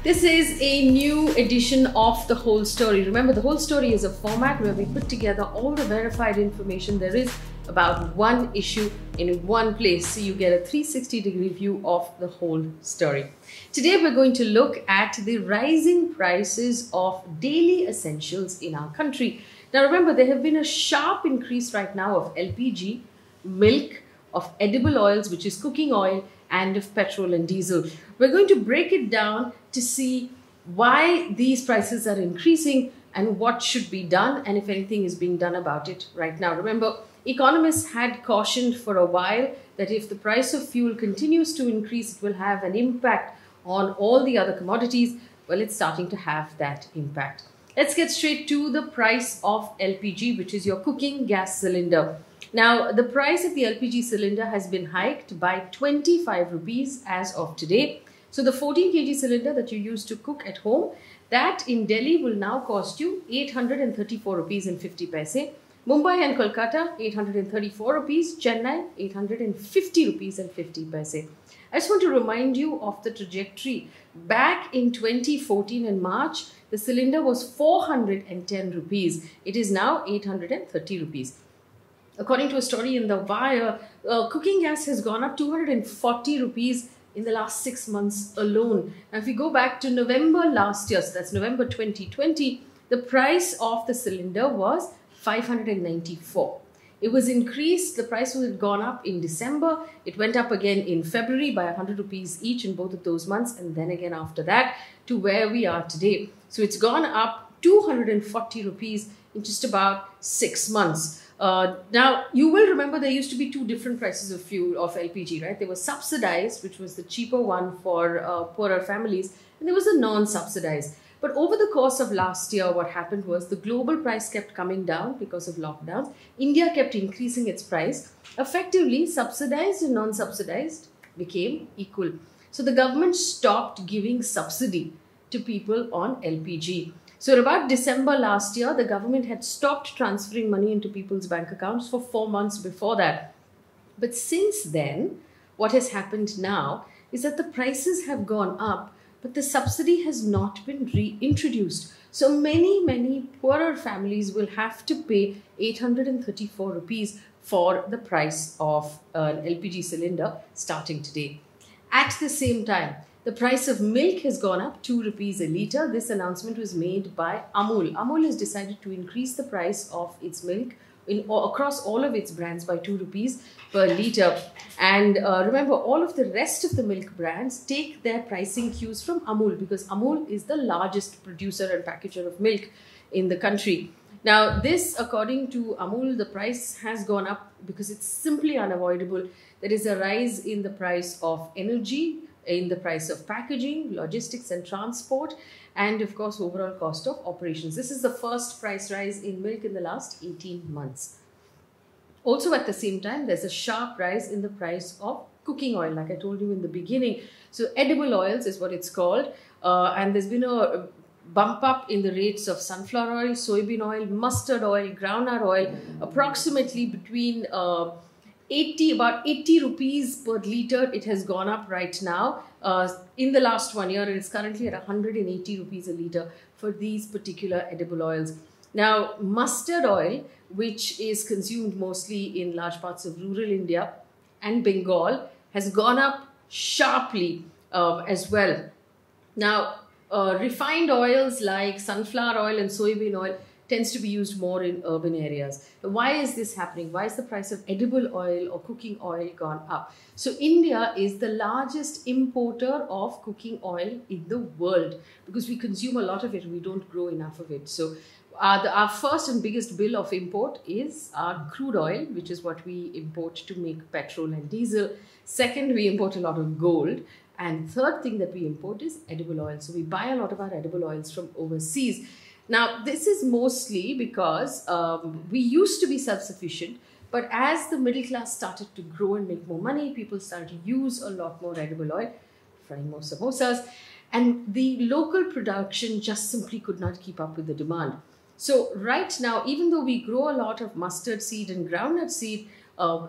This is a new edition of The Whole Story. Remember, The Whole Story is a format where we put together all the verified information there is about one issue in one place, so you get a 360-degree view of the whole story. Today we're going to look at the rising prices of daily essentials in our country. Now remember, there have been a sharp increase right now of LPG, milk, of edible oils, which is cooking oil, and of petrol and diesel. We're going to break it down to see why these prices are increasing and what should be done, and if anything is being done about it right now. Remember, economists had cautioned for a while that if the price of fuel continues to increase, it will have an impact on all the other commodities. Well, it's starting to have that impact. Let's get straight to the price of LPG, which is your cooking gas cylinder. Now, the price of the LPG cylinder has been hiked by 25 rupees as of today. So the 14 kg cylinder that you use to cook at home, that in Delhi will now cost you 834 rupees and 50 paise. Mumbai and Kolkata, 834 rupees. Chennai, 850 rupees and 50 paise. I just want to remind you of the trajectory. Back in 2014 in March, the cylinder was 410 rupees. It is now 830 rupees. According to a story in The Wire, cooking gas has gone up 240 rupees in the last 6 months alone. Now, if we go back to November last year, so that's November 2020, the price of the cylinder was 594. It was increased, the price had gone up in December, it went up again in February by 100 rupees each in both of those months, and then again after that to where we are today. So it's gone up 240 rupees in just about 6 months. Now, you will remember there used to be two different prices of fuel, of LPG, right? There was subsidized, which was the cheaper one for poorer families, and there was a non-subsidized. But over the course of last year, what happened was the global price kept coming down because of lockdowns. India kept increasing its price. Effectively, subsidized and non-subsidized became equal. So the government stopped giving subsidy to people on LPG. So at about December last year, the government had stopped transferring money into people's bank accounts for 4 months before that. But since then, what has happened now is that the prices have gone up, but the subsidy has not been reintroduced. So many poorer families will have to pay 834 rupees for the price of an LPG cylinder starting today. At the same time, the price of milk has gone up 2 rupees a litre. This announcement was made by Amul. Amul has decided to increase the price of its milk across all of its brands by 2 rupees per litre. And remember, all of the rest of the milk brands take their pricing cues from Amul, because Amul is the largest producer and packager of milk in the country. Now, this, according to Amul, the price has gone up because it's simply unavoidable. There is a rise in the price of energy, in the price of packaging, logistics and transport, and of course overall cost of operations. This is the first price rise in milk in the last 18 months. Also at the same time, there's a sharp rise in the price of cooking oil, like I told you in the beginning. So edible oils is what it's called, and there's been a bump up in the rates of sunflower oil, soybean oil, mustard oil, groundnut oil, approximately between about 80 rupees per litre. It has gone up right now. In the last 1 year, it is currently at 180 rupees a litre for these particular edible oils. Now, mustard oil, which is consumed mostly in large parts of rural India and Bengal, has gone up sharply as well. Now, refined oils like sunflower oil and soybean oil tends to be used more in urban areas. Why is this happening? Why is the price of edible oil or cooking oil gone up? So India is the largest importer of cooking oil in the world because we consume a lot of it and we don't grow enough of it. So our first and biggest bill of import is our crude oil, which is what we import to make petrol and diesel. Second, we import a lot of gold. And third thing that we import is edible oil. So we buy a lot of our edible oils from overseas. Now, this is mostly because we used to be self-sufficient, but as the middle class started to grow and make more money, people started to use a lot more edible oil, frying more samosas, and the local production just simply could not keep up with the demand. So right now, even though we grow a lot of mustard seed and groundnut seed,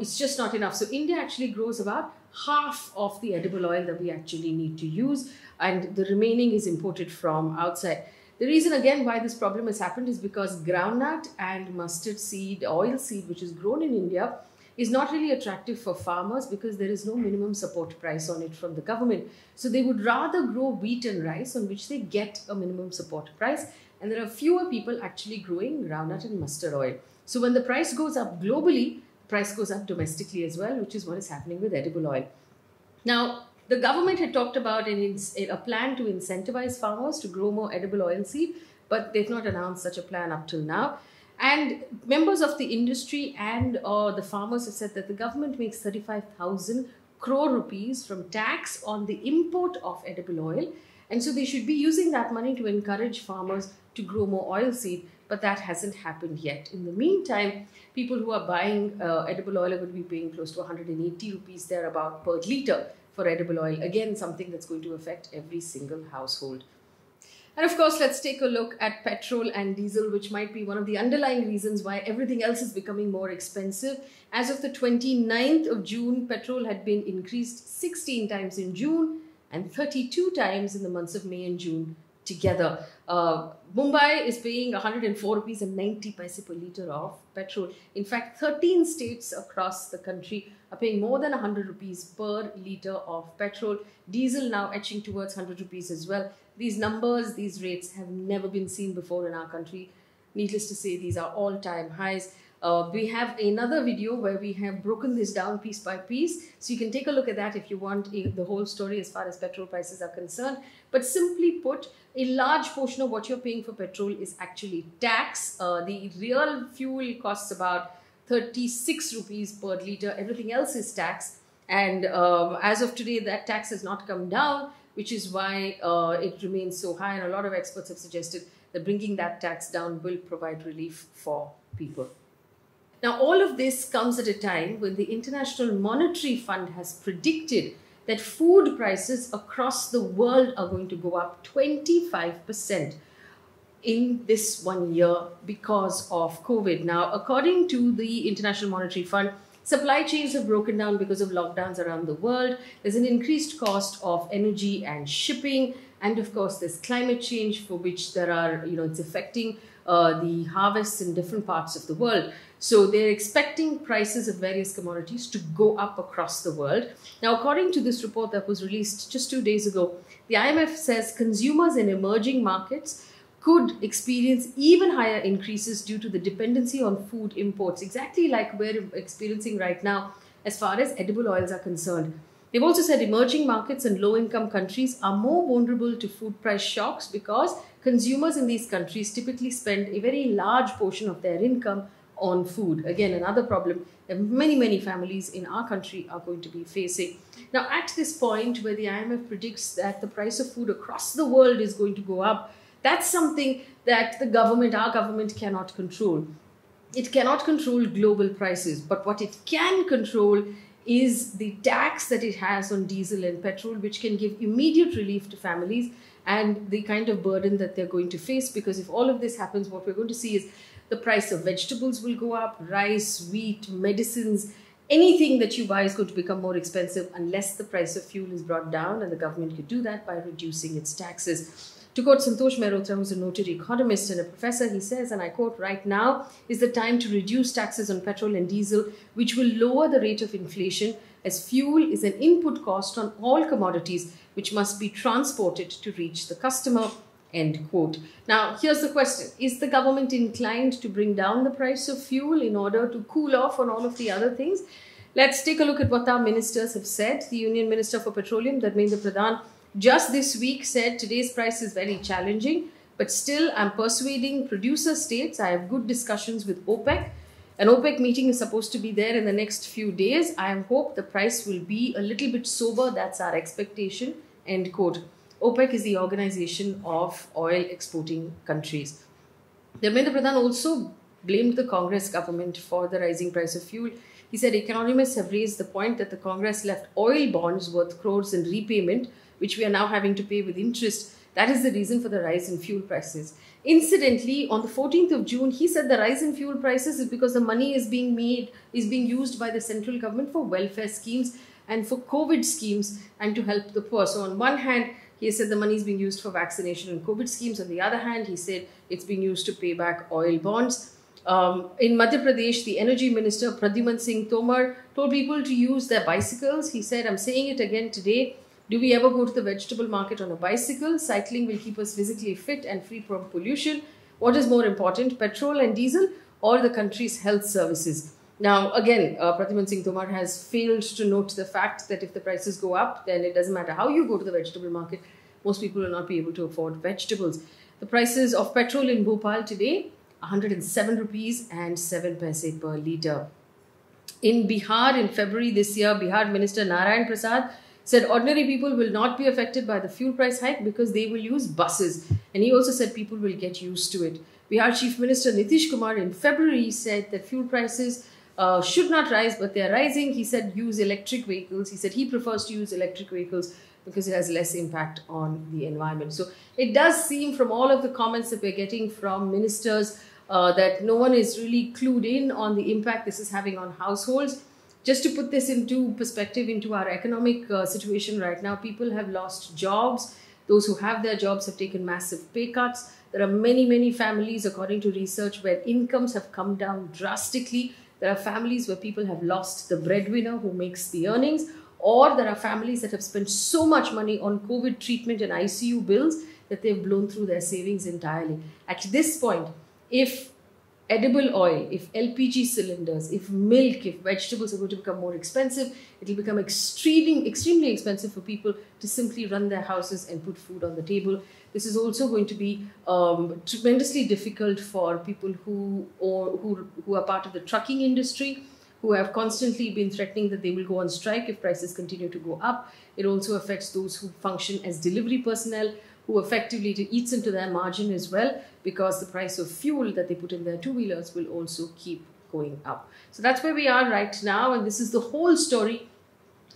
it's just not enough. So India actually grows about half of the edible oil that we actually need to use, and the remaining is imported from outside. The reason again why this problem has happened is because groundnut and mustard seed, oil seed, which is grown in India, is not really attractive for farmers because there is no minimum support price on it from the government. So they would rather grow wheat and rice on which they get a minimum support price. And there are fewer people actually growing groundnut and mustard oil. So when the price goes up globally, the price goes up domestically as well, which is what is happening with edible oil. Now, the government had talked about a plan to incentivize farmers to grow more edible oil seed, but they've not announced such a plan up till now. And members of the industry and the farmers have said that the government makes 35,000 crore rupees from tax on the import of edible oil. And so they should be using that money to encourage farmers to grow more oil seed. But that hasn't happened yet. In the meantime, people who are buying edible oil are going to be paying close to 180 rupees thereabout per litre for edible oil. Again, something that's going to affect every single household. And of course, let's take a look at petrol and diesel, which might be one of the underlying reasons why everything else is becoming more expensive. As of the 29th of June, petrol had been increased 16 times in June and 32 times in the months of May and June together. Mumbai is paying 104 rupees and 90 paise per litre of petrol. In fact, 13 states across the country are paying more than 100 rupees per litre of petrol. Diesel now etching towards 100 rupees as well. These numbers, these rates have never been seen before in our country. Needless to say, these are all-time highs. We have another video where we have broken this down piece by piece. So you can take a look at that if you want the whole story as far as petrol prices are concerned. But simply put, a large portion of what you're paying for petrol is actually tax. The real fuel costs about 36 rupees per litre. Everything else is tax. And as of today, that tax has not come down, which is why it remains so high. And a lot of experts have suggested that bringing that tax down will provide relief for people. Now, all of this comes at a time when the International Monetary Fund has predicted that food prices across the world are going to go up 25% in this 1 year because of COVID. Now, according to the International Monetary Fund, supply chains have broken down because of lockdowns around the world. There's an increased cost of energy and shipping. And of course, there's climate change for which there are, it's affecting the harvests in different parts of the world. So they're expecting prices of various commodities to go up across the world. Now, according to this report that was released just 2 days ago, the IMF says consumers in emerging markets could experience even higher increases due to the dependency on food imports, exactly like we're experiencing right now as far as edible oils are concerned. They've also said emerging markets and low-income countries are more vulnerable to food price shocks because consumers in these countries typically spend a very large portion of their income on food. Again, another problem that many families in our country are going to be facing. Now, at this point where the IMF predicts that the price of food across the world is going to go up, that's something that the government, our government, cannot control. It cannot control global prices, but what it can control is the tax that it has on diesel and petrol, which can give immediate relief to families and the kind of burden that they're going to face. Because if all of this happens, what we're going to see is the price of vegetables will go up, rice, wheat, medicines, anything that you buy is going to become more expensive unless the price of fuel is brought down, and the government could do that by reducing its taxes. To quote Santosh Mehrotra, who's a noted economist and a professor, he says, and I quote, "Right now is the time to reduce taxes on petrol and diesel, which will lower the rate of inflation, as fuel is an input cost on all commodities, which must be transported to reach the customer." End quote. Now, here's the question. Is the government inclined to bring down the price of fuel in order to cool off on all of the other things? Let's take a look at what our ministers have said. The Union Minister for Petroleum, Dharmendra Pradhan, just this week said today's price is very challenging, but still I'm persuading producer states. I have good discussions with OPEC. An OPEC meeting is supposed to be there in the next few days. I hope the price will be a little bit sober. That's our expectation. End quote. OPEC is the organization of oil exporting countries. Dharmendra Pradhan also blamed the Congress government for the rising price of fuel. He said economists have raised the point that the Congress left oil bonds worth crores in repayment, which we are now having to pay with interest, That is the reason for the rise in fuel prices. Incidentally, on the 14th of June, he said the rise in fuel prices is because the money is being used by the central government for welfare schemes and for COVID schemes and to help the poor. So on one hand, he said the money is being used for vaccination and COVID schemes. On the other hand, he said it's being used to pay back oil bonds. In Madhya Pradesh, the Energy Minister Pradyuman Singh Tomar told people to use their bicycles. He said, I'm saying it again today, do we ever go to the vegetable market on a bicycle? Cycling will keep us physically fit and free from pollution. What is more important, petrol and diesel or the country's health services? Now, again, Pradyuman Singh Tomar has failed to note the fact that if the prices go up, then it doesn't matter how you go to the vegetable market, most people will not be able to afford vegetables. The prices of petrol in Bhopal today, 107 rupees and 7 paise per litre. In Bihar, in February this year, Bihar Minister Narayan Prasad said ordinary people will not be affected by the fuel price hike because they will use buses. And he also said people will get used to it. Bihar Chief Minister Nitish Kumar in February said that fuel prices should not rise, but they are rising. He said use electric vehicles. He said he prefers to use electric vehicles because it has less impact on the environment. So it does seem from all of the comments that we're getting from ministers that no one is really clued in on the impact this is having on households. Just to put this into perspective, into our economic situation right now, people have lost jobs. Those who have their jobs have taken massive pay cuts. There are many, many families, according to research, where incomes have come down drastically. There are families where people have lost the breadwinner who makes the earnings, or there are families that have spent so much money on COVID treatment and ICU bills that they've blown through their savings entirely. At this point, if edible oil, if LPG cylinders, if milk, if vegetables are going to become more expensive, it will become extremely expensive for people to simply run their houses and put food on the table. This is also going to be tremendously difficult for people who are part of the trucking industry, who have constantly been threatening that they will go on strike if prices continue to go up. It also affects those who function as delivery personnel, who effectively it eats into their margin as well, because the price of fuel that they put in their two-wheelers will also keep going up. So that's where we are right now, and this is the whole story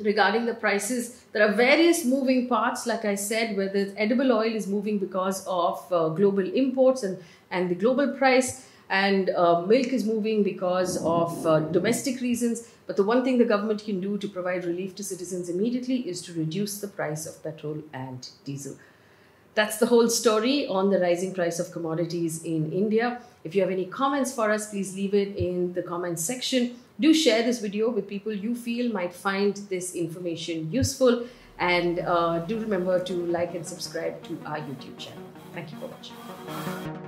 regarding the prices. There are various moving parts, like I said, where the edible oil is moving because of global imports and the global price, and milk is moving because of domestic reasons. But the one thing the government can do to provide relief to citizens immediately is to reduce the price of petrol and diesel. That's the whole story on the rising price of commodities in India. If you have any comments for us, please leave it in the comments section. Do share this video with people you feel might find this information useful. And do remember to like and subscribe to our YouTube channel. Thank you for watching.